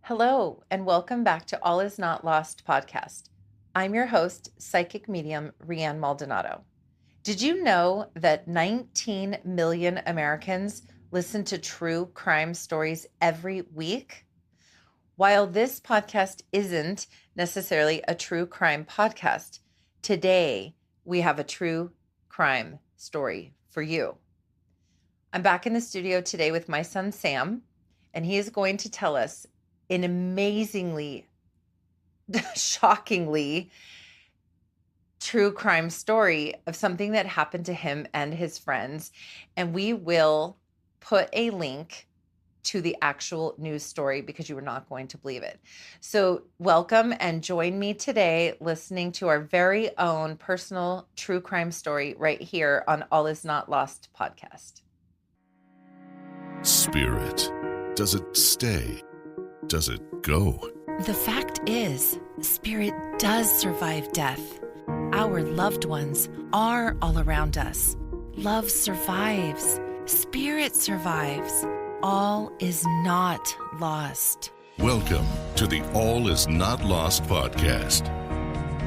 Hello, and welcome back to All Is Not Lost podcast. I'm your host, psychic medium Rianne Maldonado. Did you know that 19 million Americans listen to true crime stories every week? While this podcast isn't necessarily a true crime podcast, today we have a true crime story for you. I'm back in the studio today with my son, Sam, and he is going to tell us an amazingly, shockingly true crime story of something that happened to him and his friends. And we will put a link to the actual news story because you are not going to believe it. So, welcome and join me today listening to our very own personal true crime story right here on All Is Not Lost podcast. Spirit. Does it stay? Does it go? The fact is, spirit does survive death. Our loved ones are all around us. Love survives. Spirit survives. All is not lost. Welcome to the All Is Not Lost podcast.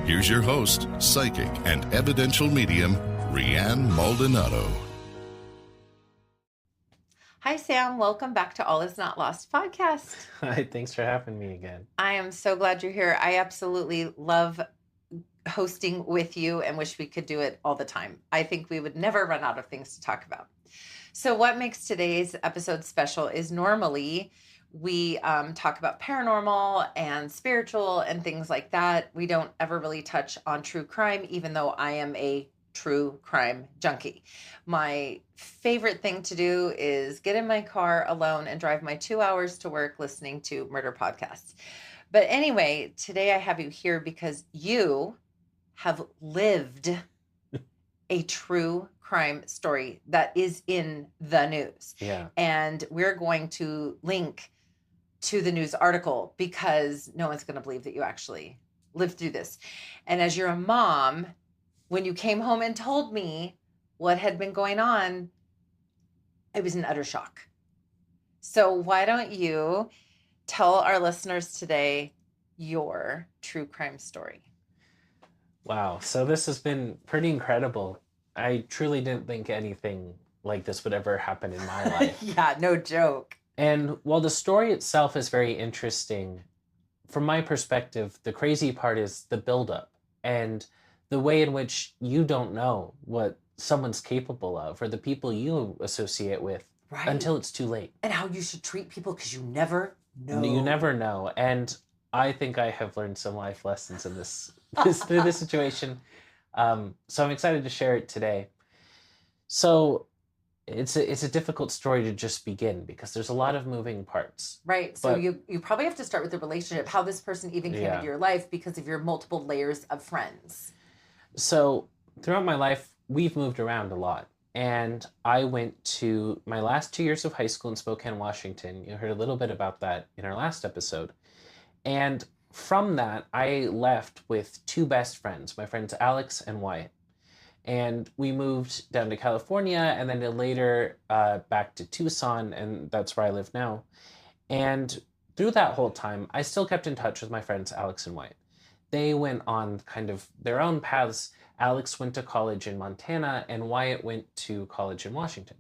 Here's your host, psychic and evidential medium, Rianne Maldonado. Hi, Sam. Welcome back to All Is Not Lost podcast. Hi, thanks for having me again. I am so glad you're here. I absolutely love hosting with you and wish we could do it all the time. I think we would never run out of things to talk about. So what makes today's episode special is normally we talk about paranormal and spiritual and things like that. We don't ever really touch on true crime, even though I am a true crime junkie. My favorite thing to do is get in my car alone and drive my 2 hours to work listening to murder podcasts. But anyway, today I have you here because you have lived a true crime story that is in the news. Yeah. And we're going to link to the news article because no one's going to believe that you actually lived through this. And as you're a mom, when you came home and told me what had been going on, I was in utter shock. So why don't you tell our listeners today your true crime story? Wow. So this has been pretty incredible. I truly didn't think anything like this would ever happen in my life. Yeah, no joke. And while the story itself is very interesting, from my perspective, the crazy part is the buildup and the way in which you don't know what someone's capable of or the people you associate with until it's too late. And how you should treat people because you never know. You never know. And I think I have learned some life lessons in through this situation. So I'm excited to share it today. So it's a difficult story to just begin because there's a lot of moving parts. Right. So you probably have to start with the relationship, how this person even came into your life because of your multiple layers of friends. So throughout my life, we've moved around a lot. And I went to my last 2 years of high school in Spokane, Washington. You heard a little bit about that in our last episode. And from that, I left with two best friends, my friends Alex and Wyatt. And we moved down to California and then later back to Tucson, and that's where I live now. And through that whole time, I still kept in touch with my friends Alex and Wyatt. They went on kind of their own paths. Alex went to college in Montana and Wyatt went to college in Washington.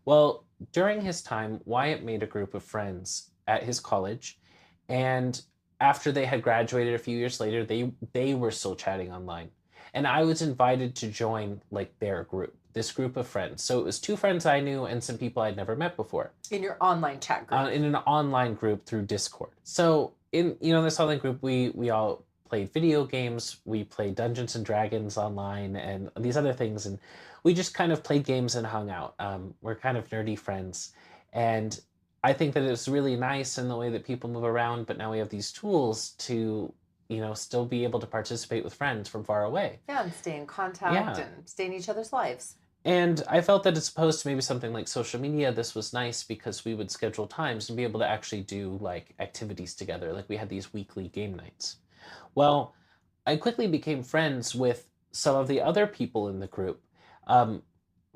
Well, during his time, Wyatt made a group of friends at his college, and after they had graduated a few years later, they were still chatting online. And I was invited to join like their group, this group of friends. So it was two friends I knew and some people I'd never met before. In your online chat group. In an online group through Discord. So in this online group, we all played video games, we played Dungeons and Dragons online and these other things. And we just kind of played games and hung out. We're kind of nerdy friends. And I think that it's really nice in the way that people move around, but now we have these tools to, still be able to participate with friends from far away. Yeah, and stay in contact and stay in each other's lives. And I felt that as opposed to maybe something like social media, this was nice because we would schedule times and be able to actually do like activities together. Like we had these weekly game nights. Well, I quickly became friends with some of the other people in the group.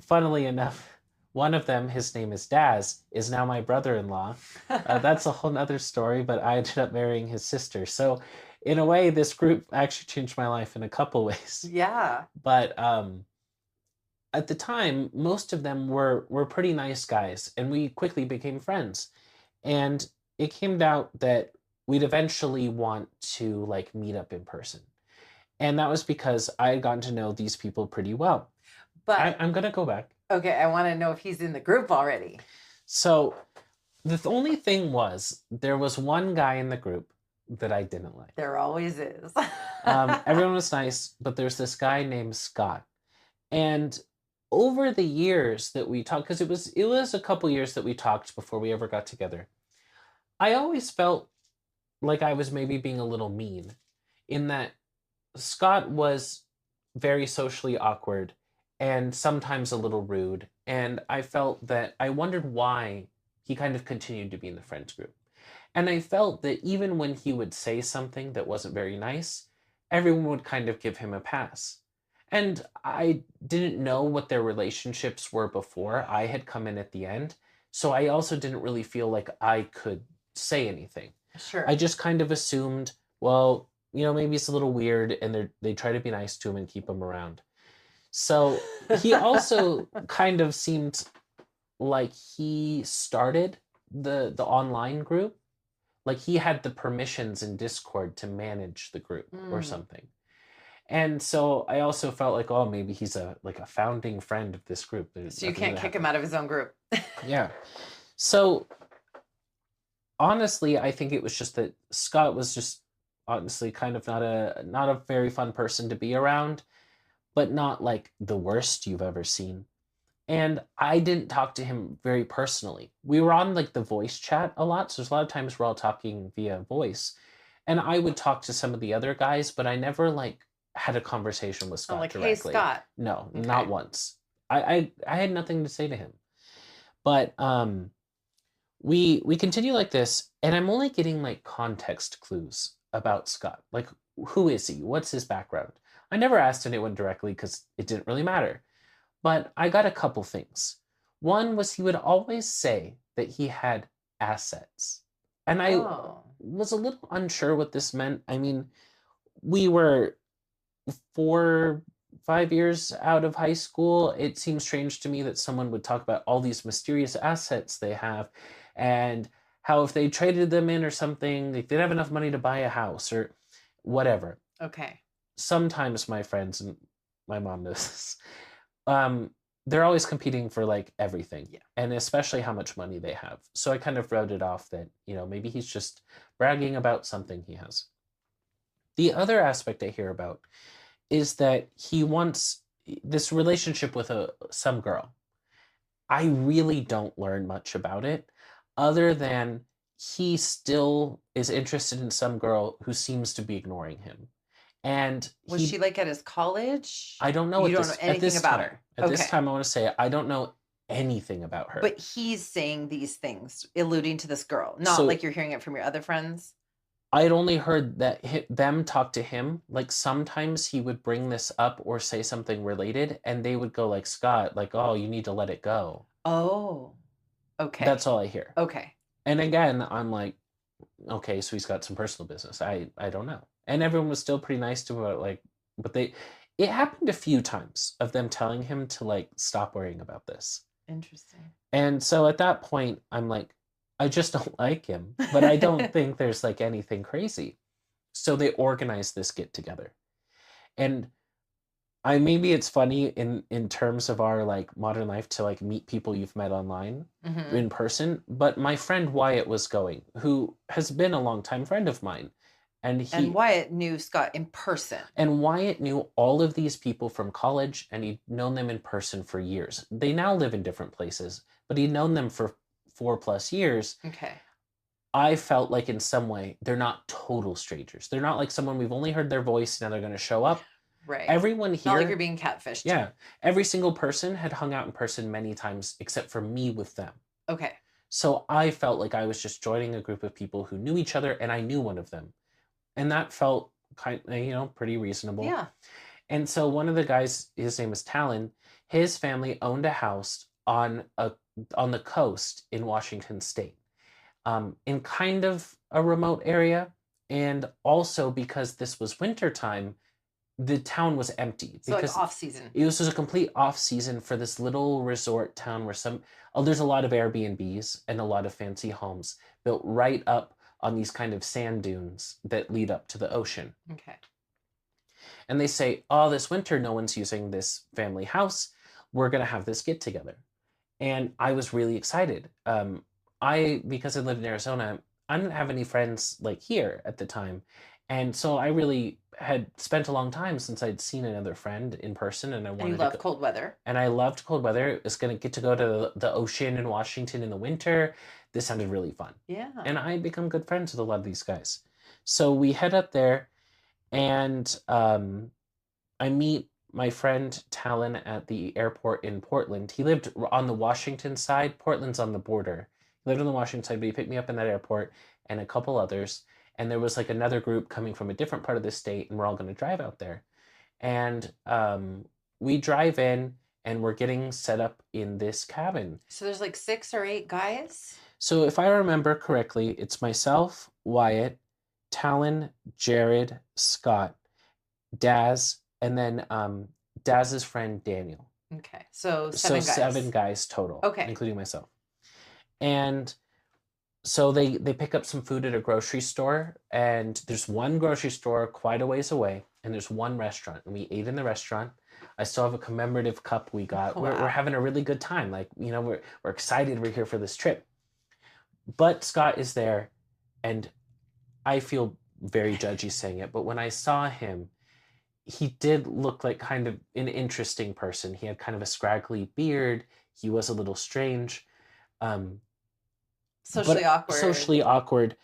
Funnily enough, One of them, his name is Daz, is now my brother-in-law. That's a whole nother story, but I ended up marrying his sister. So in a way, this group actually changed my life in a couple ways. Yeah. But at the time, most of them were pretty nice guys, and we quickly became friends. And it came out that we'd eventually want to like meet up in person. And that was because I had gotten to know these people pretty well. But I'm going to go back. okay, I want to know if he's in the group already. So only thing was, there was one guy in the group that I didn't like. There always is. Everyone was nice, but there's this guy named Scott. And over the years that we talked, because it was a couple years that we talked before we ever got together, I always felt like I was maybe being a little mean, in that Scott was very socially awkward and sometimes a little rude. And I felt that I wondered why he kind of continued to be in the friends group. And I felt that even when he would say something that wasn't very nice, everyone would kind of give him a pass. And I didn't know what their relationships were before I had come in at the end. So I also didn't really feel like I could say anything. Sure. I just kind of assumed, well, maybe it's a little weird, and they try to be nice to him and keep him around. So he also kind of seemed like he started the online group. Like he had the permissions in Discord to manage the group or something. And so I also felt like, oh, maybe he's a founding friend of this group. So you can't kick him out of his own group. Yeah. So honestly, I think it was just that Scott was just honestly kind of not a very fun person to be around, but not like the worst you've ever seen. And I didn't talk to him very personally. We were on like the voice chat a lot, so there's a lot of times we're all talking via voice. And I would talk to some of the other guys, but I never like had a conversation with Scott like, directly. Hey, Scott. No, Okay. not once. I had nothing to say to him. But we continue like this, and I'm only getting like context clues about Scott. Like, who is he? What's his background? I never asked anyone directly because it didn't really matter. But I got a couple things. One was he would always say that he had assets. And I was a little unsure what this meant. I mean, we were 4-5 years out of high school. It seems strange to me that someone would talk about all these mysterious assets they have, and how if they traded them in or something, like they'd have enough money to buy a house or whatever. Okay. Sometimes my friends, and my mom knows this, they're always competing for like everything, and especially how much money they have. So I kind of wrote it off that, maybe he's just bragging about something he has. The other aspect I hear about is that he wants this relationship with some girl. I really don't learn much about it, other than he still is interested in some girl who seems to be ignoring him. And was she like at his college? I don't know. You don't know anything about her. At this time, I want to say I don't know anything about her. But he's saying these things, alluding to this girl, not like you're hearing it from your other friends. I'd only heard that them talk to him. Like sometimes he would bring this up or say something related, and they would go like, Scott, like, oh, you need to let it go. Oh, okay. That's all I hear. Okay. And again, I'm like, okay, so he's got some personal business. I don't know. And everyone was still pretty nice to him, like, but it happened a few times of them telling him to like stop worrying about this. Interesting. And so at that point, I'm like, I just don't like him, but I don't think there's like anything crazy. So they organized this get together. And maybe it's funny in terms of our like modern life to like meet people you've met online in person. But my friend Wyatt was going, who has been a longtime friend of mine. And Wyatt knew Scott in person. And Wyatt knew all of these people from college, and he'd known them in person for years. They now live in different places, but he'd known them for 4+ years. Okay. I felt like in some way they're not total strangers. They're not like someone we've only heard their voice, now they're going to show up. Right. Everyone here. Not like you're being catfished. Yeah. Every single person had hung out in person many times except for me with them. Okay. So I felt like I was just joining a group of people who knew each other, and I knew one of them. And that felt kind of, pretty reasonable. Yeah. And so one of the guys, his name is Talon, his family owned a house on the coast in Washington State, in kind of a remote area, and also because this was wintertime, the town was empty So like because off season. it was just a complete off season for this little resort town where there's a lot of Airbnbs and a lot of fancy homes built right up on these kind of sand dunes that lead up to the ocean. Okay. And they say, oh, this winter, no one's using this family house. We're going to have this get together. And I was really excited. Because I lived in Arizona, I didn't have any friends like here at the time. And so I really had spent a long time since I'd seen another friend in person, and I And wanted you to love go. cold weather. And I loved cold weather. It was going to get to go to the ocean in Washington in the winter. This sounded really fun. Yeah. And I had become good friends with a lot of these guys. So we head up there, and I meet my friend Talon at the airport in Portland. He lived on the Washington side. Portland's on the border. He lived on the Washington side, but he picked me up in that airport and a couple others. And there was like another group coming from a different part of the state, and we're all going to drive out there. And we drive in, and we're getting set up in this cabin. So there's like 6 or 8 guys? So if I remember correctly, it's myself, Wyatt, Talon, Jared, Scott, Daz, and then Daz's friend Daniel. Okay. So 7 guys. 7 guys total. Okay. Including myself. And so they pick up some food at a grocery store, and there's one grocery store quite a ways away, and there's one restaurant, and we ate in the restaurant. I still have a commemorative cup we got. Wow. We're having a really good time. Like, we're excited we're here for this trip. But Scott is there, and I feel very judgy saying it, but when I saw him, he did look like kind of an interesting person. He had kind of a scraggly beard. He was a little strange. Socially awkward. Socially awkward.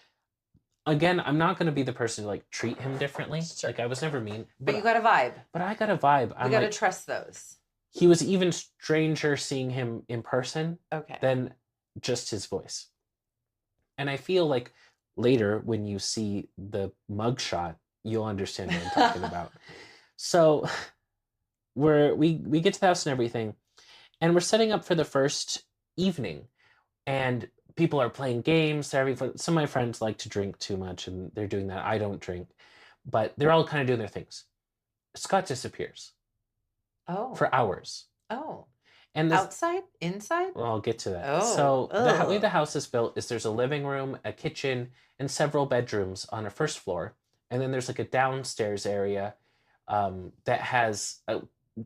Again, I'm not going to be the person to like treat him differently. Sure. Like, I was never mean. But you got a vibe. But I got a vibe. You got to trust those. He was even stranger seeing him in person Okay. than just his voice. And I feel like later when you see the mugshot, you'll understand what I'm talking about. So we get to the house and everything, and we're setting up for the first evening, and people are playing games. Some of my friends like to drink too much, and they're doing that. I don't drink, but they're all kind of doing their things. Scott disappears Oh. for hours. Oh. And this, Outside? Inside? well, I'll get to that. Oh. So the way Ugh. the house is built is there's a living room, a kitchen, and several bedrooms on a first floor. And then there's like a downstairs area that has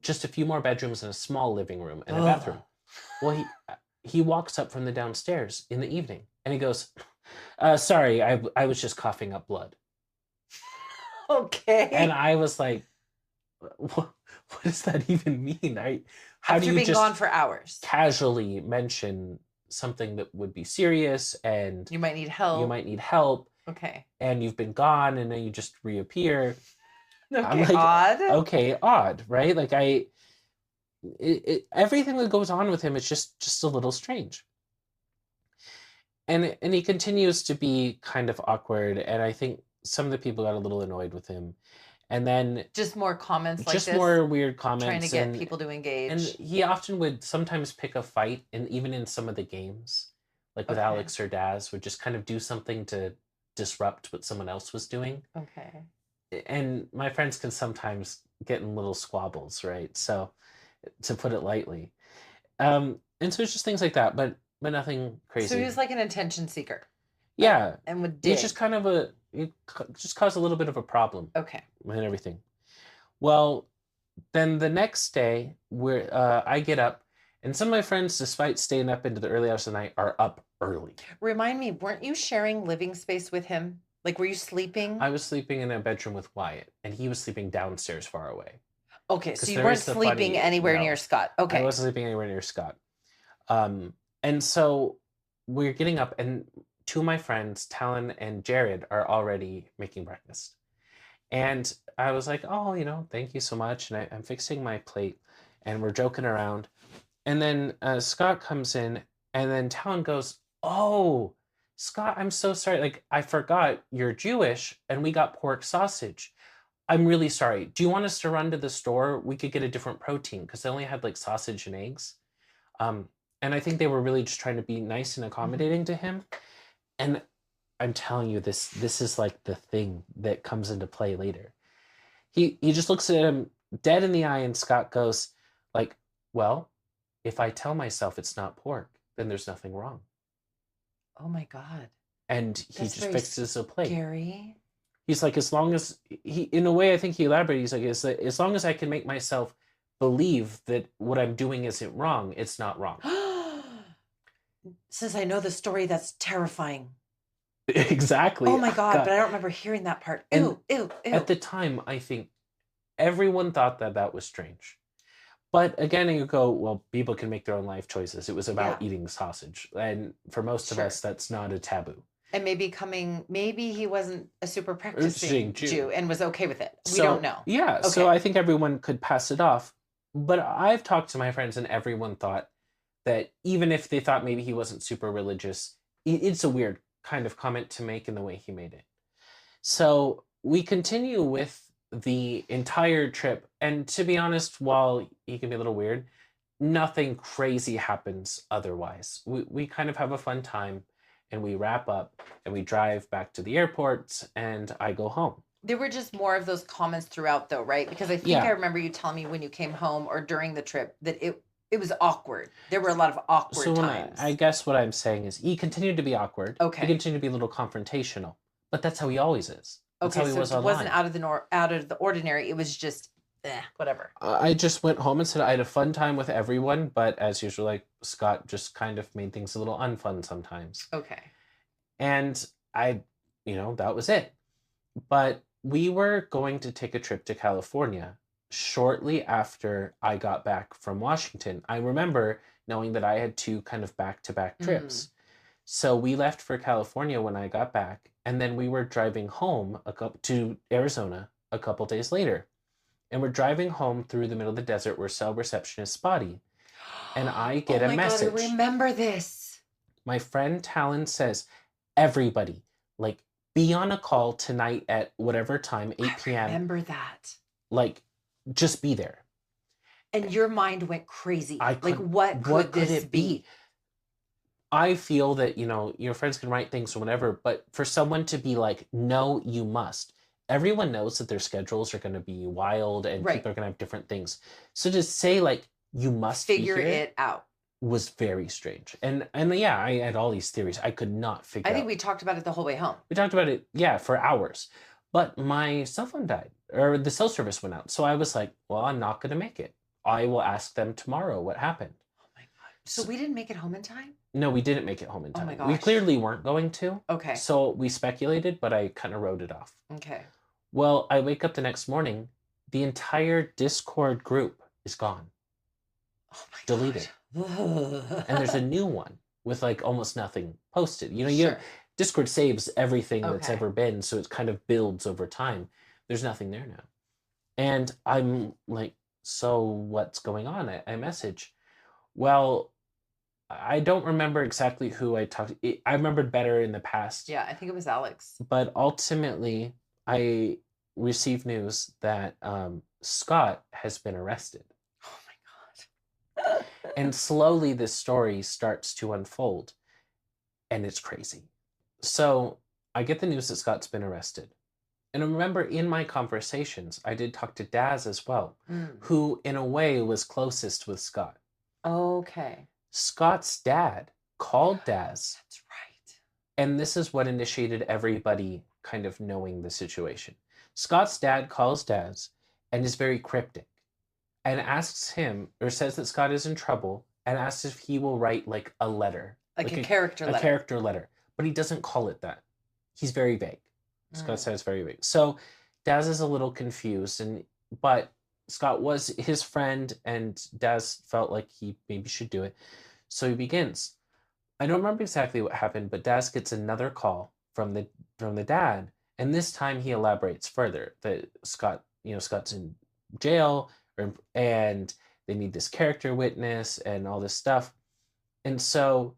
just a few more bedrooms and a small living room and a bathroom. Well, he walks up from the downstairs in the evening, and he goes, sorry, I was just coughing up blood. Okay. And I was like, what does that even mean? How After do you being just gone for hours. casually mention something that would be serious, and You might need help. you might need help, Okay. and you've been gone, and then you just reappear? Okay. I'm like, Odd. Okay, odd, right? Like everything that goes on with him is just a little strange. And he continues to be kind of awkward, and I think some of the people got a little annoyed with him. And then Just more comments like just this. more weird comments. Trying to get and, people to engage. And he often would sometimes pick a fight, and even in some of the games, like with Okay. Alex or Daz, would just kind of do something to disrupt what someone else was doing. Okay. And my friends can sometimes get in little squabbles, right? So, to put it lightly. And so it's just things like that, but nothing crazy. So he was like an attention seeker. Yeah. And would dig. It's just kind of it just caused a little bit of a problem Okay. and everything. Well, then the next day, I get up, and some of my friends, despite staying up into the early hours of the night, are up early. Remind me, weren't you sharing living space with him? Like, were you sleeping? I was sleeping in a bedroom with Wyatt, and he was sleeping downstairs far away. Okay, so 'Cause you there weren't is the sleeping funny- anywhere no. near Scott. Okay. I wasn't sleeping anywhere near Scott. And so we're getting up, and 2 of my friends, Talon and Jared, are already making breakfast. And I was like, oh, thank you so much. And I'm fixing my plate, and we're joking around. And then Scott comes in, and then Talon goes, oh, Scott, I'm so sorry. Like, I forgot you're Jewish, and we got pork sausage. I'm really sorry. Do you want us to run to the store? We could get a different protein, because they only had like sausage and eggs. And I think they were really just trying to be nice and accommodating to him. And I'm telling you, this is like the thing that comes into play later. He just looks at him dead in the eye, and Scott goes, like, well, if I tell myself it's not pork, then there's nothing wrong. Oh my God. And he That's just very fixes a plate. Scary. He's like, as long as in a way, I think he elaborated. He's like, as long as I can make myself believe that what I'm doing isn't wrong, it's not wrong. Since I know the story, that's terrifying. Exactly. Oh my God, but I don't remember hearing that part. Ew, ew, ew. At the time, I think everyone thought that was strange. But again, you go, well, people can make their own life choices. It was about eating sausage. And for most of us, that's not a taboo. And maybe he wasn't a super practicing Jew and was okay with it. We don't know. Yeah, okay. So I think everyone could pass it off. But I've talked to my friends, and everyone thought that even if they thought maybe he wasn't super religious, it's a weird kind of comment to make in the way he made it. So we continue with the entire trip. And to be honest, while he can be a little weird, nothing crazy happens otherwise. We kind of have a fun time, and we wrap up and we drive back to the airport, and I go home. There were just more of those comments throughout though, right? Because I think I remember you telling me when you came home or during the trip that it was awkward. There were a lot of awkward times. I guess what I'm saying is he continued to be awkward. Okay. He continued to be a little confrontational. But that's how he always is. That's okay, how he was it online. wasn't out of the ordinary. It was just whatever. I just went home and said I had a fun time with everyone, but as usual, like Scott just kind of made things a little unfun sometimes. Okay. And that was it. But we were going to take a trip to California shortly after I got back from Washington. I remember knowing that I had 2 kind of back-to-back trips. So we left for California when I got back, and then we were driving home to Arizona a couple days later. And we're driving home through the middle of the desert where cell reception is spotty. And I get a message. Oh my God, I remember this. My friend Talon says, everybody, be on a call tonight at whatever time, 8 p.m. I remember that. Just be there. And your mind went crazy. What could this be? I feel that, your friends can write things or whatever, but for someone to be like, no, you must. Everyone knows that their schedules are going to be wild and people are going to have different things. So to say, you must figure it out was very strange. And yeah, I had all these theories. I could not figure out. I think we talked about it the whole way home. We talked about it, for hours. But my cell phone died, or the cell service went out. So I was like, well, I'm not going to make it. I will ask them tomorrow what happened. Oh my God. So we didn't make it home in time? No, we didn't make it home in time. Oh my gosh. We clearly weren't going to. Okay. So we speculated, but I kind of wrote it off. Okay. Well, I wake up the next morning, the entire Discord group is gone. Oh my God. Deleted. And there's a new one with almost nothing posted. Discord saves everything that's ever been, so it kind of builds over time. There's nothing there now. And I'm like, so what's going on? I message. Well, I don't remember exactly who I talked to. I remembered better in the past. Yeah, I think it was Alex. But ultimately, I received news that Scott has been arrested. Oh my God. And slowly this story starts to unfold. And it's crazy. So I get the news that Scott's been arrested. And I remember in my conversations, I did talk to Daz as well, who in a way was closest with Scott. Okay. Scott's dad called Daz. That's right. And this is what initiated everybody kind of knowing the situation. Scott's dad calls Daz and is very cryptic and asks him, or says that Scott is in trouble, and asks if he will write a letter. A character letter. A character letter. But he doesn't call it that. He's very vague. Scott says very vague. So Daz is a little confused, but Scott was his friend, and Daz felt like he maybe should do it. So he begins. I don't remember exactly what happened, but Daz gets another call from the dad, and this time he elaborates further that Scott's in jail, and they need this character witness and all this stuff. And so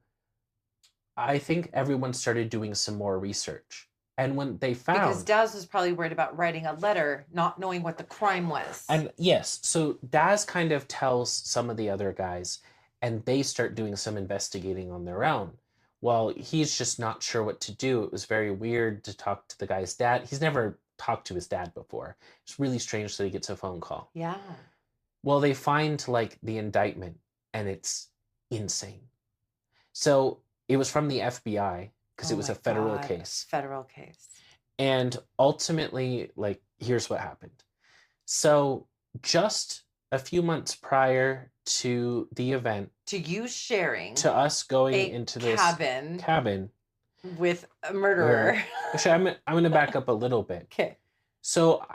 I think everyone started doing some more research. And when they found... Because Daz was probably worried about writing a letter, not knowing what the crime was. And yes, so Daz kind of tells some of the other guys, and they start doing some investigating on their own. Well, he's just not sure what to do. It was very weird to talk to the guy's dad. He's never talked to his dad before. It's really strange that he gets a phone call. Yeah. Well, they find like the indictment, and it's insane. So it was from the FBI because it was a federal case. Federal case. And ultimately, like, here's what happened. So just a few months prior to the event, To you sharing to us going a into this cabin with a murderer. Actually, I'm going to back up a little bit. Okay. So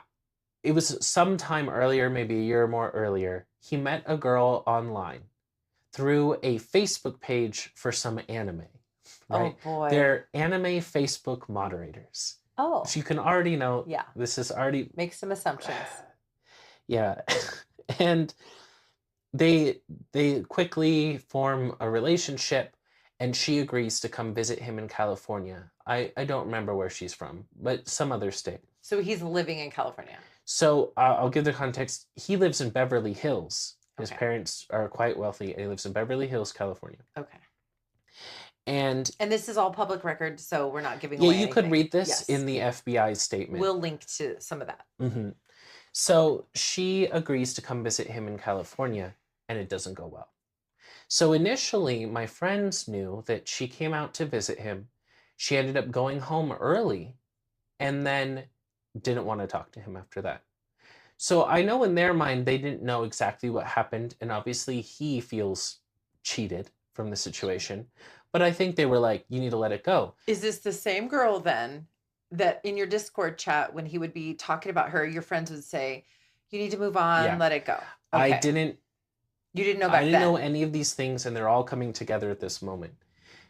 it was sometime earlier, maybe a year or more earlier, he met a girl online through a Facebook page for some anime. Right? Oh boy. They're anime Facebook moderators. Oh. So you can already know Yeah. this is already... Make some assumptions. Yeah. And they quickly form a relationship, and she agrees to come visit him in California. I don't remember where she's from, but some other state. So he's living in California. So I'll give the context. He lives in Beverly Hills. His Okay. parents are quite wealthy, and he lives in Beverly Hills, California. Okay. And this is all public record, so we're not giving yeah, away you could anything. read this Yes. in the FBI's statement. We'll link to some of that. Mm-hmm. So she agrees to come visit him in California, and it doesn't go well. So initially, my friends knew that she came out to visit him. She ended up going home early and then didn't want to talk to him after that. So I know in their mind, they didn't know exactly what happened. And obviously he feels cheated from the situation. But I think they were like, you need to let it go. Is this the same girl then that in your Discord chat, when he would be talking about her, your friends would say, you need to move on, Yeah. let it go? I Okay. didn't You didn't know back I didn't then? know any of these things, and they're all coming together at this moment.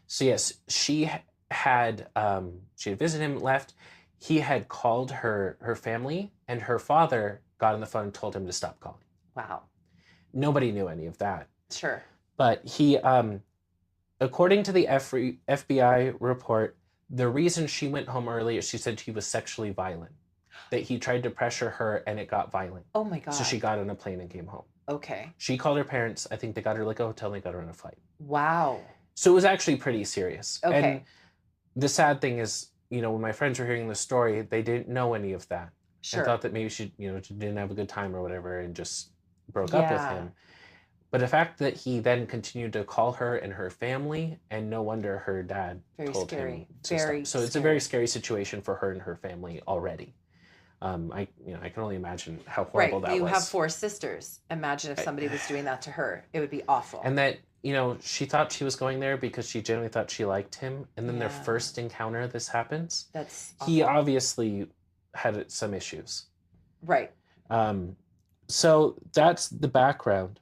So yes, she had visited him, left. He had called her family, and her father got on the phone and told him to stop calling. Wow. Nobody knew any of that. Sure. But he, according to the FBI report, the reason she went home early is she said he was sexually violent. That he tried to pressure her, and it got violent. Oh my God. So she got on a plane and came home. Okay. She called her parents. I think they got her like a hotel, and they got her on a flight. Wow. So it was actually pretty serious. Okay. And the sad thing is, when my friends were hearing the story, they didn't know any of that. Sure. And thought that maybe she, she didn't have a good time or whatever, and just broke up with Yeah. him. But the fact that he then continued to call her and her family, and no wonder her dad Very told scary. him to Very stop. So it's a very scary situation for her and her family already. I can only imagine how horrible Right. that You was. have 4 sisters. Imagine if somebody was doing that to her. It would be awful. And that, she thought she was going there because she genuinely thought she liked him. And then their Yeah. first encounter, this happens. That's He awful. obviously had some issues. Right. So that's the background.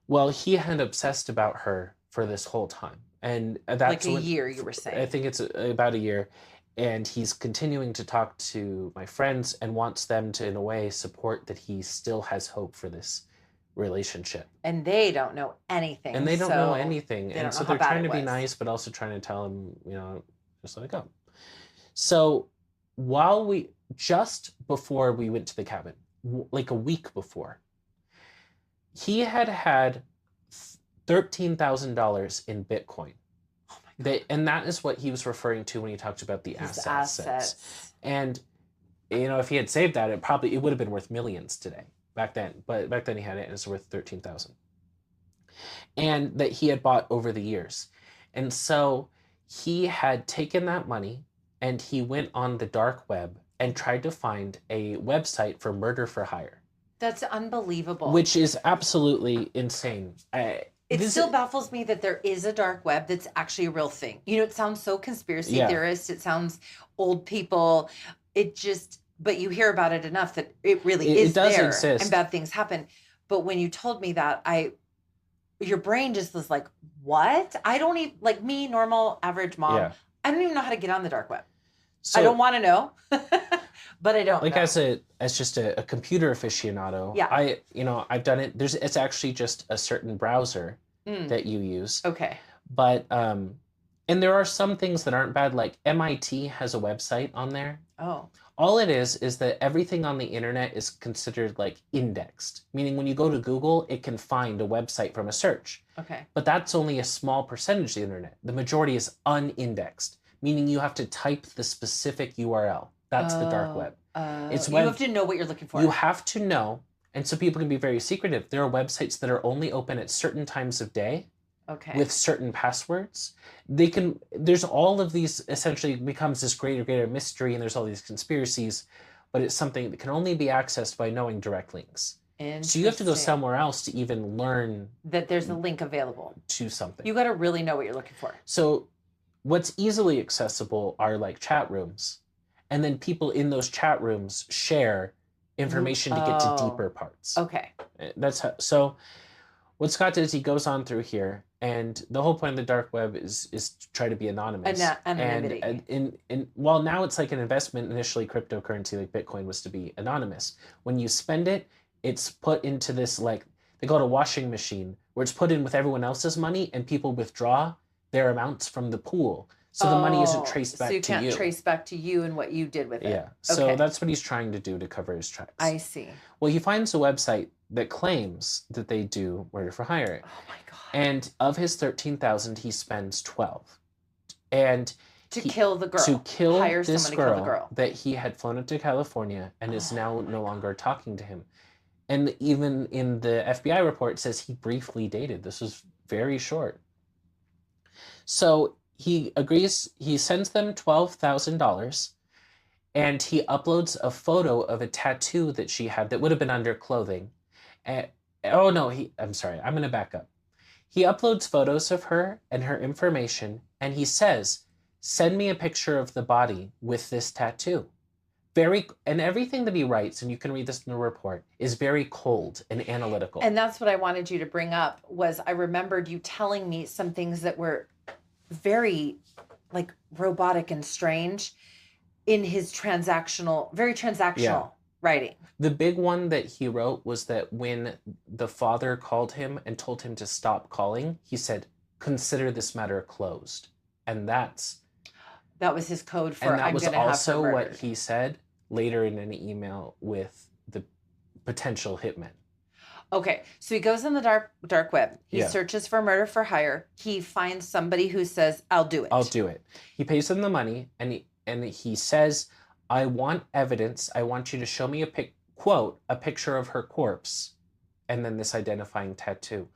Well, he had obsessed about her for this whole time. And that's Like a year, you were saying. I think it's about a year. And he's continuing to talk to my friends and wants them to, in a way, support that he still has hope for this relationship. And they don't know anything. And they don't know anything. they And don't so know how they're bad trying it to be was. nice, but also trying to tell him, just let it go. So just before we went to the cabin, like a week before, he had $13,000 in Bitcoin. Oh my God. And that is what he was referring to when he talked about the His assets. And, if he had saved that, it would have been worth millions today, back then. But back then he had it, and it's worth $13,000. And that he had bought over the years. And so he had taken that money, and he went on the dark web and tried to find a website for murder for hire. That's unbelievable. Which is absolutely insane. It still baffles me that there is a dark web that's actually a real thing. It sounds so conspiracy theorist. It sounds old people. But you hear about it enough that it really is does there, exist. and bad things happen. But when you told me that, your brain just was like, what? I don't even, like me, normal, average mom, Yeah. I don't even know how to get on the dark web. So, I don't want to know, but I don't like know. as just a computer aficionado, Yeah. I've done it. It's actually just a certain browser that you use. Okay. But and there are some things that aren't bad. Like MIT has a website on there Oh, All it is that everything on the internet is considered like indexed, meaning when you go to Google, it can find a website from a search. okay. But that's only a small percentage of the internet. The majority is unindexed, meaning you have to type the specific URL. That's the dark web. It's You have to know what you're looking for. You have to know, and so people can be very secretive. There are websites that are only open at certain times of day Okay. with certain passwords. There's all of these, essentially becomes this greater mystery, and there's all these conspiracies, but it's something that can only be accessed by knowing direct links. So you have to go Interesting. somewhere else to even learn That there's a link available. to something. You got to really know what you're looking for. So what's easily accessible are like chat rooms. And then people in those chat rooms share information to get to Oh. deeper parts. Okay. That's how, so what Scott does, he goes on through here, and the whole point of the dark web is to try to be anonymous. Anonymity. And while now it's like an investment, initially cryptocurrency like Bitcoin was to be anonymous. When you spend it, it's put into this, like, they call it a washing machine, where it's put in with everyone else's money, and people withdraw their amounts from the pool. So the money isn't traced back to you. So you can't trace back to you and what you did with it. Yeah. So Okay. that's what he's trying to do to cover his tracks. I see. Well, he finds a website that claims that they do murder for hire. Oh my God. And of his 13,000, he spends 12. And To kill the girl. to kill Hire this someone to kill the girl. that he had flown up to California and is Oh now my no longer talking to him. And even in the FBI report, it says he briefly dated. This was very short. So he agrees, he sends them $12,000, and he uploads a photo of a tattoo that she had that would have been under clothing. Oh no, I'm sorry, I'm gonna back up. He uploads photos of her and her information, and he says, send me a picture of the body with this tattoo. And everything that he writes, and you can read this in the report, is very cold and analytical. And that's what I wanted you to bring up, was I remembered you telling me some things that were very like robotic and strange in his very transactional writing. The big one that he wrote was that when the father called him and told him to stop calling, he said, consider this matter closed. And that was his code for I'm was going to have her also what murdered. he said later in an email with the potential hitman. Okay, so he goes on the dark web. He Yeah. searches for murder for hire. He finds somebody who says, "I'll do it." I'll do it. He pays them the money, and he says, I want evidence. I want you to show me a picture of her corpse, and then this identifying tattoo,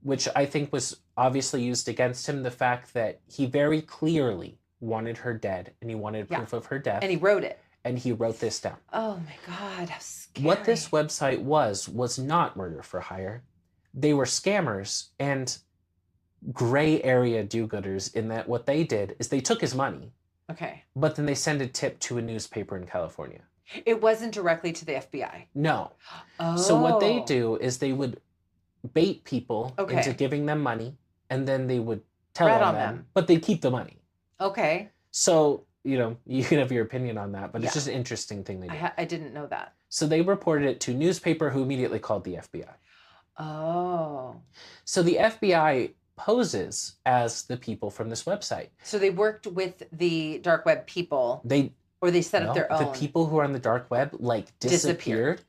which I think was obviously used against him. The fact that he very clearly wanted her dead, and he wanted proof of her death. And he wrote it. And he wrote this down. Oh my God, how scary. What this website was not murder for hire. They were scammers and gray area do-gooders, in that what they did is they took his money, Okay. but then they sent a tip to a newspaper in California. It wasn't directly to the FBI. No. Oh. So what they do is they would bait people Okay. into giving them money, and then they would tell Rat on on them, them. but they keep the money. Okay. So, you can have your opinion on that, but it's Yeah. just an interesting thing they did. I didn't know that. So they reported it to a newspaper, who immediately called the FBI. Oh. So the FBI poses as the people from this website. So they worked with the dark web people, or they set up their own. The people who are on the dark web disappeared.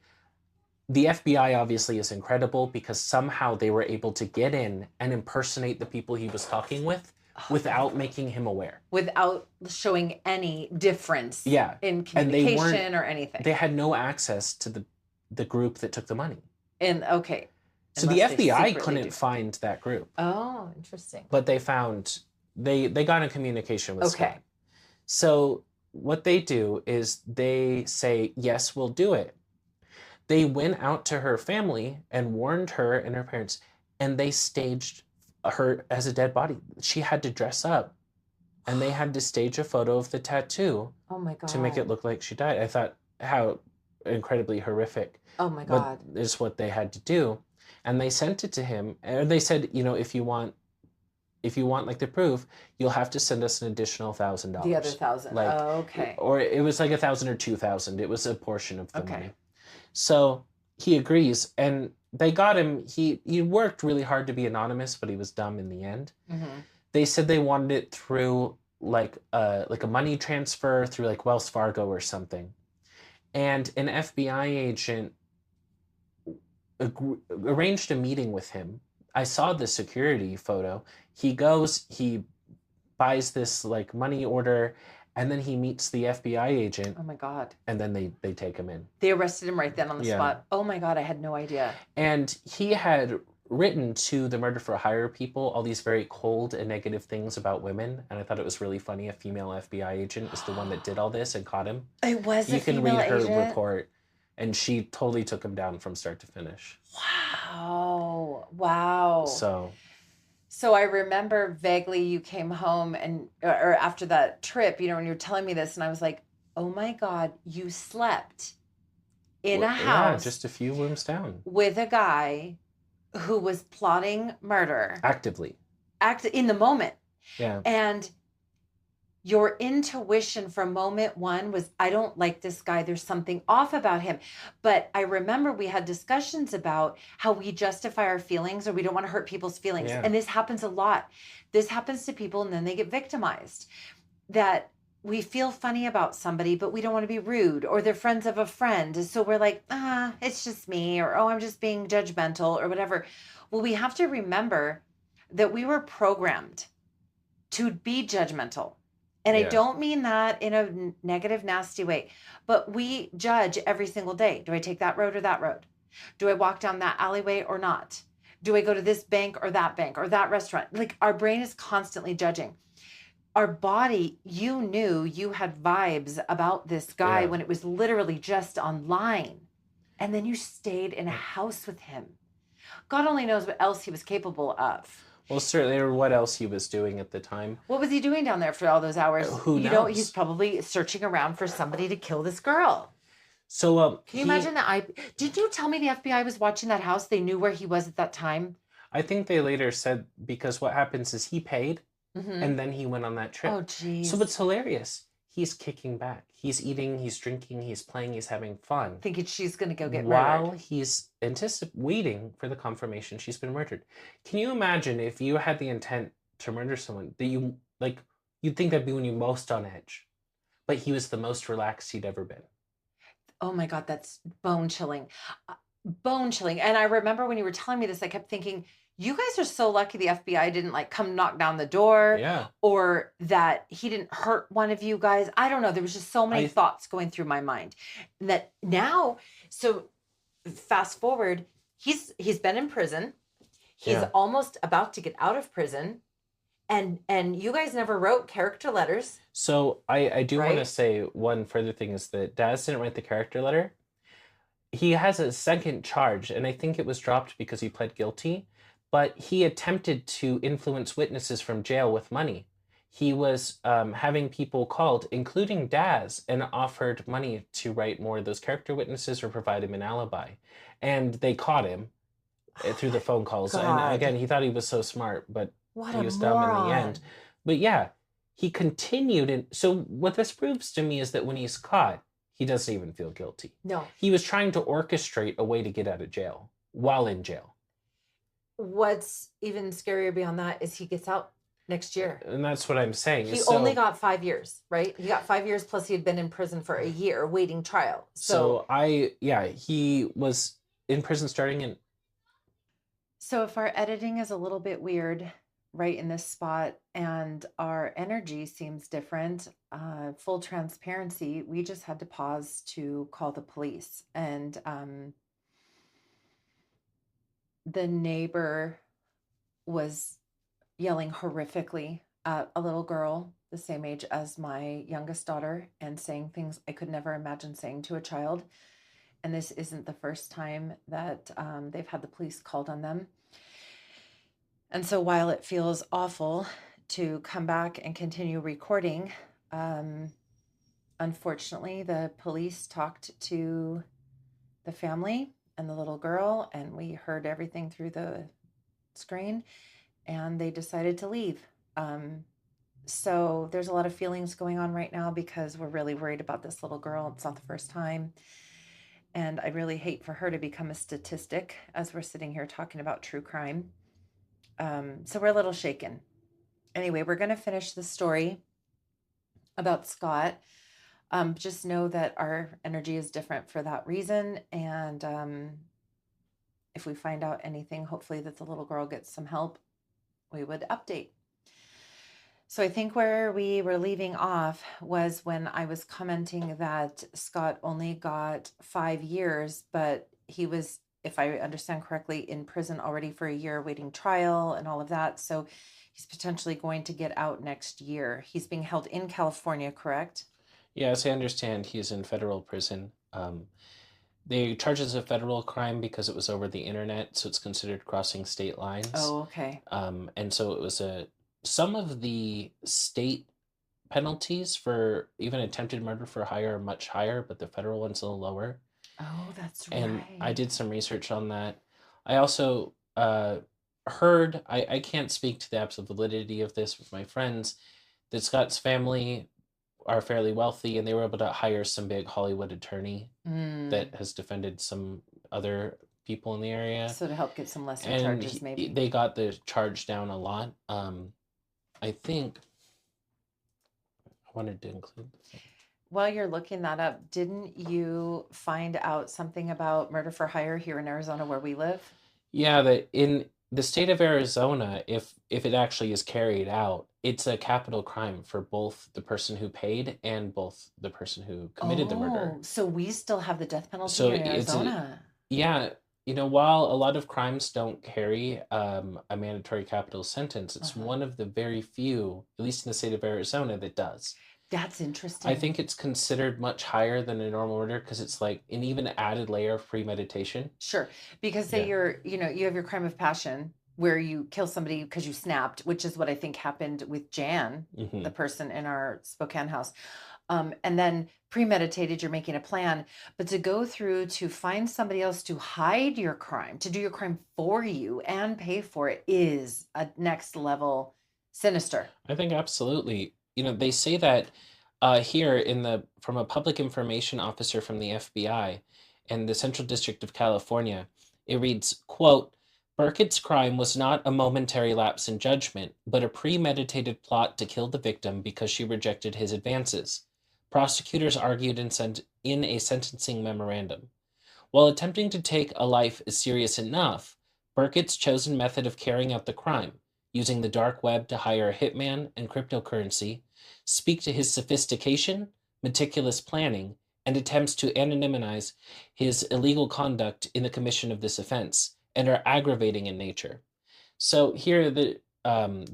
The FBI obviously is incredible, because somehow they were able to get in and impersonate the people he was talking with without making him aware. Without showing any difference Yeah. in And they communication or anything. They had no access to the group that took the money. Okay. So the Unless they FBI secretly couldn't do. find that group, Oh, interesting. but they found they got in communication with Okay. Scott. So what they do is they say, yes, we'll do it. They went out to her family and warned her and her parents, and they staged her as a dead body. She had to dress up, and they had to stage a photo of the tattoo Oh my God. to make it look like she died. I thought, how incredibly horrific. Oh my God. But it's what they had to do. And they sent it to him, and they said, if you want like the proof, you'll have to send us an additional $1,000. The other 1,000. Okay. Or it was like 1,000 or 2,000. It was a portion of the Okay. money. So he agrees, and they got him. He worked really hard to be anonymous, but he was dumb in the end. Mm-hmm. They said they wanted it through like a money transfer through like Wells Fargo or something. And an FBI agent arranged a meeting with him. I saw the security photo. He goes, he buys this like money order, and then he meets the FBI agent, Oh my God. and then they take him in. They arrested him right then on the Yeah. spot. Oh my God, I had no idea. And he had written to the murder for hire people all these very cold and negative things about women, and I thought it was really funny. A female FBI agent is the one that did all this and caught him. It was You a can female read her agent? report, and she totally took him down from start to finish. Wow. Wow. So I remember vaguely you came home and, or after that trip, you know, when you were telling me this, and I was like, oh my God, you slept in a house just a few rooms down, with a guy who was plotting murder actively. in the moment. Yeah. And your intuition from moment one was, I don't like this guy. There's something off about him. But I remember we had discussions about how we justify our feelings or we don't want to hurt people's feelings. Yeah. And this happens a lot. This happens to people and then they get victimized. That we feel funny about somebody, but we don't want to be rude, or they're friends of a friend. So we're like, it's just me, or, oh, I'm just being judgmental or whatever. Well, we have to remember that we were programmed to be judgmental. And Yeah. I don't mean that in a negative, nasty way, but we judge every single day. Do I take that road or that road? Do I walk down that alleyway or not? Do I go to this bank or that restaurant? Like, our brain is constantly judging. Our body, you knew you had vibes about this guy Yeah. when it was literally just online. And then you stayed in a house with him. God only knows what else he was capable of. Well, certainly, or what else he was doing at the time. What was he doing down there for all those hours? Who You know, knows? he's probably searching around for somebody to kill this girl. So, Can you imagine that? Did you tell me the FBI was watching that house? They knew where he was at that time? I think they later said, because what happens is he paid, Mhm. and then he went on that trip. Oh, geez. So it's hilarious. He's kicking back. He's eating, he's drinking, he's playing, he's having fun. Thinking she's going to go get While murdered. he's waiting for the confirmation she's been murdered. Can you imagine if you had the intent to murder someone that you, like, you'd think that'd be when you're most on edge, but he was the most relaxed he'd ever been. Oh my God, that's bone chilling. Bone chilling. And I remember when you were telling me this, I kept thinking, you guys are so lucky the FBI didn't like come knock down the door, Yeah. or that he didn't hurt one of you guys. I don't know. There was just so many I- thoughts going through my mind that now, so fast forward, he's been in prison. He's Yeah. almost about to get out of prison. And you guys never wrote character letters. So I do want to Right? say one further thing is that Daz didn't write the character letter. He has a second charge, and I think it was dropped because he pled guilty, but he attempted to influence witnesses from jail with money. He was having people called, including Daz, and offered money to write more of those character witnesses or provide him an alibi. And they caught him through the phone calls. God. And again, he thought he was so smart, but What he a was moron. dumb in the end. But yeah, he continued. And so what this proves to me is that when he's caught, he doesn't even feel guilty. No. He was trying to orchestrate a way to get out of jail while in jail. What's even scarier beyond that is he gets out next year. And that's what I'm saying. He So- only got 5 years, right? He got 5 years plus he had been in prison for a year waiting trial. So he was in prison starting in. So if our editing is a little bit weird right in this spot and our energy seems different, full transparency, we just had to pause to call the police. And the neighbor was yelling horrifically at a little girl the same age as my youngest daughter and saying things I could never imagine saying to a child. And this isn't the first time that they've had the police called on them. And so while it feels awful to come back and continue recording, unfortunately, the police talked to the family and the little girl, and we heard everything through the screen, and they decided to leave. So there's a lot of feelings going on right now because we're really worried about this little girl. It's not the first time. And I really hate for her to become a statistic as we're sitting here talking about true crime. So we're a little shaken. Anyway, we're going to finish the story about Scott. Just know that our energy is different for that reason. And if we find out anything, hopefully that the little girl gets some help, we would update. So I think where we were leaving off was when I was commenting that Scott only got 5 years, but he was, if I understand correctly, in prison already for a year awaiting trial and all of that. So he's potentially going to get out next year. He's being held in California, correct? Yeah, as I understand, he's in federal prison. They charge it as a federal crime because it was over the internet, so it's considered crossing state lines. Oh, okay. And so it was some of the state penalties for even attempted murder for hire are much higher, but the federal one's a little lower. Oh, that's And I right. did some research on that. I also heard, I can't speak to the absolute validity of this with my friends, that Scott's family are fairly wealthy and they were able to hire some big Hollywood attorney that has defended some other people in the area. So to help get some lesser And charges, maybe. they got the charge down a lot. I think I wanted to include the While you're looking that up, didn't you find out something about murder for hire here in Arizona where we live? Yeah, that in the state of Arizona, if it actually is carried out, it's a capital crime for both the person who paid and both the person who committed the murder. Oh, so we still have the death penalty So here in it's Arizona. yeah, while a lot of crimes don't carry a mandatory capital sentence, it's one of the very few, at least in the state of Arizona, that does. That's I interesting. think it's considered much higher than a normal murder because it's like an even added layer of premeditation. Sure. Because say Yeah. you have your crime of passion where you kill somebody because you snapped, which is what I think happened with Jan, hmm the person in our Spokane house. And then premeditated, you're making a plan. But to go through to find somebody else to hide your crime, to do your crime for you and pay for it is a next level sinister. I think absolutely. They say that here from a public information officer from the FBI in the Central District of California, it reads, quote, Burkett's crime was not a momentary lapse in judgment, but a premeditated plot to kill the victim because she rejected his advances. Prosecutors argued in a sentencing memorandum. While attempting to take a life is serious enough, Burkett's chosen method of carrying out the crime, using the dark web to hire a hitman and cryptocurrency, speak to his sophistication, meticulous planning, and attempts to anonymize his illegal conduct in the commission of this offense, and are aggravating in nature. So here the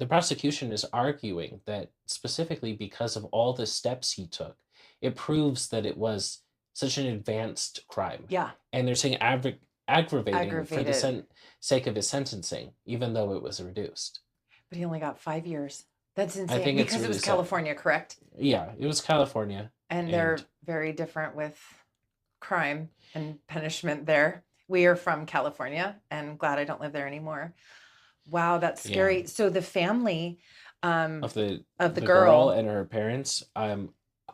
prosecution is arguing that specifically because of all the steps he took, it proves that it was such an advanced crime. Yeah. And they're saying aggravating for the Aggravated. sake of his sentencing, even though it was reduced. But he only got 5 years. That's I insane think it's because it really was sad. California, correct? Yeah, it was California. And they're And very different with crime and punishment there. We are from California and glad I don't live there anymore. Wow, that's yeah, scary. So the family of the of the girl girl, and her parents,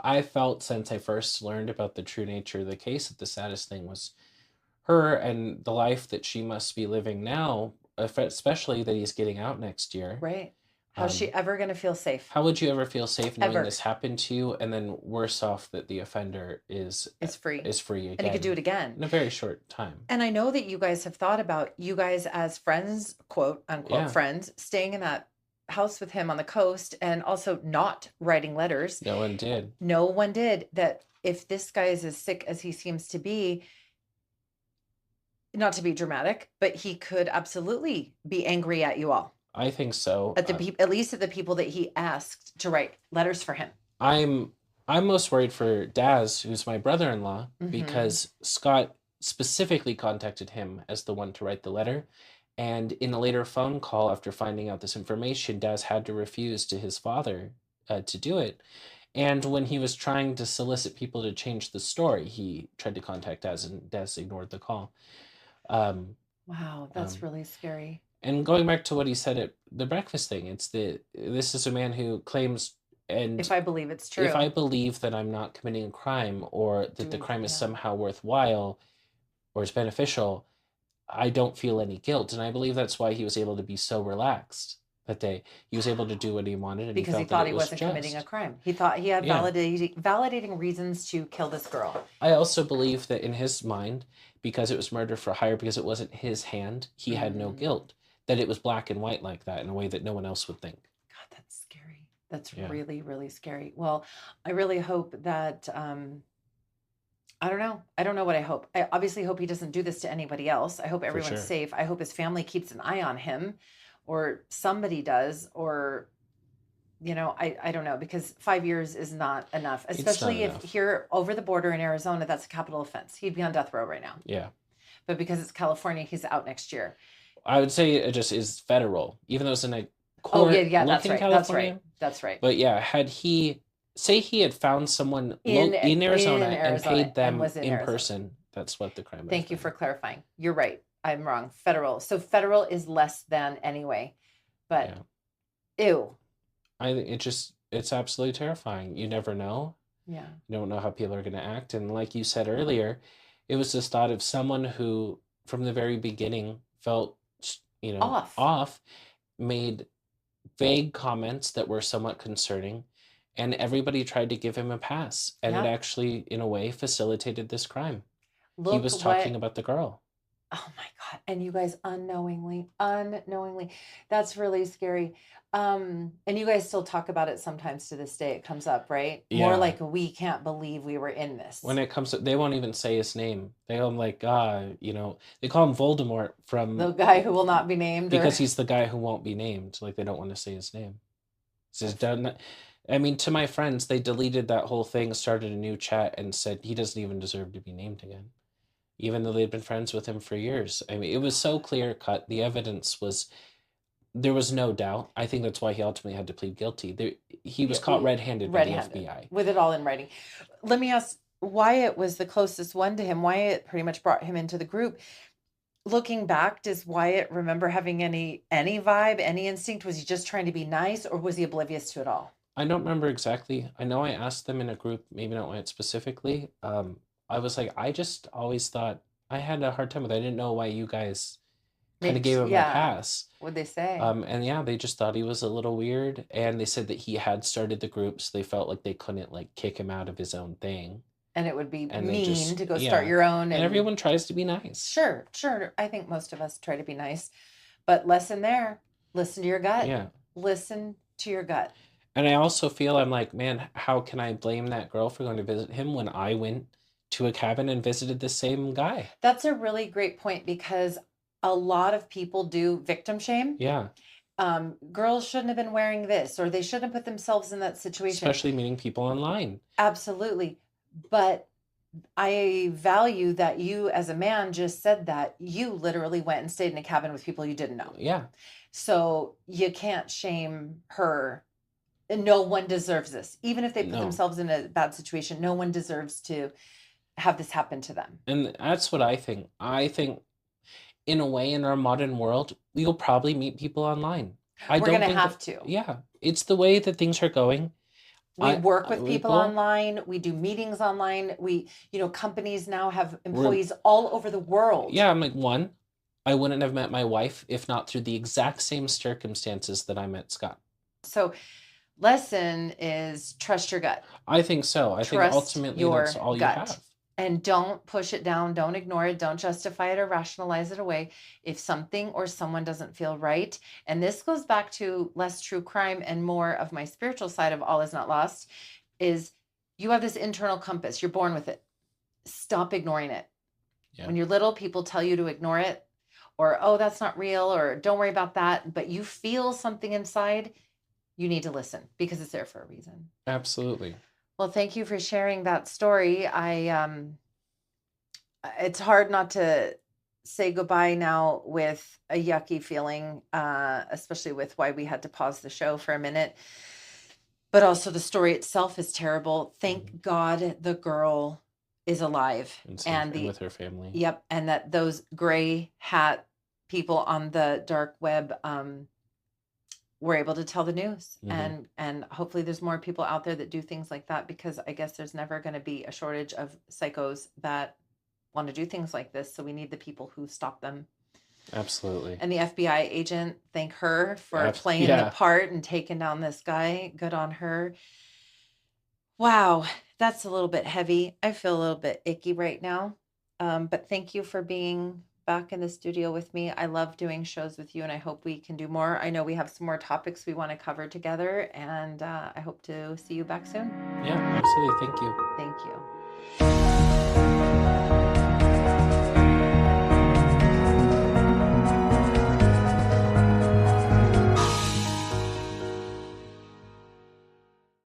I felt since I first learned about the true nature of the case that the saddest thing was her and the life that she must be living now, especially that he's getting out next year. right? How's she Um, ever going to feel safe? how would you ever feel safe knowing Ever. this happened to you, and then worse off that the offender is It's free. free And he could do it again again. in a very short time? And I know that you guys have thought about you guys as friends, quote unquote Yeah, friends, staying in that house with him on the coast and also not writing letters. no one did. No one did. That if this guy is as sick as he seems to be, not to be dramatic, but he could absolutely be angry at you all, I think so. at at least at the people that he asked to write letters for him. I'm most worried for Daz, who's my brother-in-law, Mm-hmm. because Scott specifically contacted him as the one to write the letter. And in a later phone call, after finding out this information, Daz had to refuse to his father to do it. And when he was trying to solicit people to change the story, he tried to contact Daz, and Daz ignored the call. Um, Wow, that's um, really scary. and going back to what he said at the breakfast thing, this is a man who claims, and If I believe it's true. if I believe that I'm not committing a crime or that the Doing- crime is yeah. somehow worthwhile or is beneficial, I don't feel any guilt. And I believe that's why he was able to be so relaxed that day. He was able to do what he wanted, and Because he felt that thought it he was wasn't committing a just. crime. He thought he had Yeah. validating reasons to kill this girl. I also believe that in his mind, because it was murder for hire, because it wasn't his hand, he had no guilt. That it was black and white like that in a way that no one else would think. God, that's scary. That's Yeah. really, really scary. Well, I really hope that I don't know. I don't know what I hope. I obviously hope he doesn't do this to anybody else. I hope everyone's sure. safe. I hope his family keeps an eye on him, or somebody does, or I don't know, because 5 years is not enough, It's especially not if enough. here over the border in Arizona, that's a capital offense. He'd be on death row right now. Yeah. But because it's California, he's out next year. I would say it just is federal, even though it's in a Oh, court yeah, look that's in right. California. That's right. But yeah, had he found someone In Arizona and Arizona paid and them was in in Arizona. person, that's what the crime would Thank have you been. for clarifying. You're right. I'm wrong. Federal. So federal is less than anyway. But ew. It's absolutely terrifying. You never know. Yeah. You don't know how people are going to act. And like you said earlier, it was this thought of someone who, from the very beginning, felt, off, made vague comments that were somewhat concerning, and everybody tried to give him a pass. And it Yeah. actually, in a way, facilitated this crime. He Look was what talking about the girl. Oh my God. And you guys unknowingly, that's really scary. And you guys still talk about it sometimes to this day. It comes up, right? More Yeah. like, we can't believe we were in this. When it comes to, they won't even say his name. They call him like, they call him Voldemort from The guy who will not be named. because he's the guy who won't be named. Like, they don't want to say his name. It's just done. I mean, to my friends, they deleted that whole thing, started a new chat, and said he doesn't even deserve to be named again, even though they'd been friends with him for years. I mean, it was so clear cut. The evidence was, there was no doubt. I think that's why he ultimately had to plead guilty. He was caught red-handed by the FBI. With it all in writing. Let me ask, Wyatt was the closest one to him. Wyatt pretty much brought him into the group. Looking back, does Wyatt remember having any vibe, any instinct? Was he just trying to be nice, or was he oblivious to it all? I don't remember exactly. I know I asked them in a group, maybe not Wyatt specifically. I was like, I just always thought, I had a hard time with it. I didn't know why you guys kind of gave him a pass. What'd they say? And yeah, they just thought he was a little weird. And they said that he had started the group, so they felt like they couldn't like kick him out of his own thing. And it would be And they mean just- to go yeah. start your own. And everyone tries to be nice. Sure. I think most of us try to be nice. But lesson there, listen to your gut. Yeah. Listen to your gut. And I also feel, I'm like, man, how can I blame that girl for going to visit him when I went to a cabin and visited the same guy? That's a really great point, because a lot of people do victim shame. Yeah. Girls shouldn't have been wearing this, or they shouldn't put themselves in that situation. Especially meeting people online. Absolutely. But I value that you as a man just said that. You literally went and stayed in a cabin with people you didn't know. Yeah. So you can't shame her. And no one deserves this. Even if they put No. themselves in a bad situation, no one deserves to have this happen to them. And that's what I think. I think, in a way, in our modern world, we'll probably meet people online. We're going to have to. Yeah. It's the way that things are going. We work with people people- online. We do meetings online. Companies now have employees all over the world. Yeah, I'm like, one, I wouldn't have met my wife if not through the exact same circumstances that I met Scott. So, lesson is trust your gut. I think so. I think Trust ultimately your that's all gut. you have. And don't push it down. Don't ignore it. Don't justify it or rationalize it away. If something or someone doesn't feel right, and this goes back to less true crime and more of my spiritual side of All Is Not Lost, is you have this internal compass. You're born with it. Stop ignoring it. Yeah. When you're little, people tell you to ignore it, or, oh, that's not real, or don't worry about that. But you feel something inside, you need to listen, because it's there for a reason. Absolutely. Well, thank you for sharing that story. It's hard not to say goodbye now with a yucky feeling, especially with why we had to pause the show for a minute. But also the story itself is terrible. Thank God the girl is alive. And with her family. Yep. And that those gray hat people on the dark web were able to tell the news. And hopefully there's more people out there that do things like that, because I guess there's never going to be a shortage of psychos that want to do things like this. So we need the people who stop them. Absolutely. And the FBI agent, thank her for playing the Yeah. part and taking down this guy. Good on her. Wow, that's a little bit heavy. I feel a little bit icky right now. But thank you for being back in the studio with me. I love doing shows with you, and I hope we can do more. I know we have some more topics we want to cover together, and I hope to see you back soon. Yeah, absolutely. Thank you. Thank you.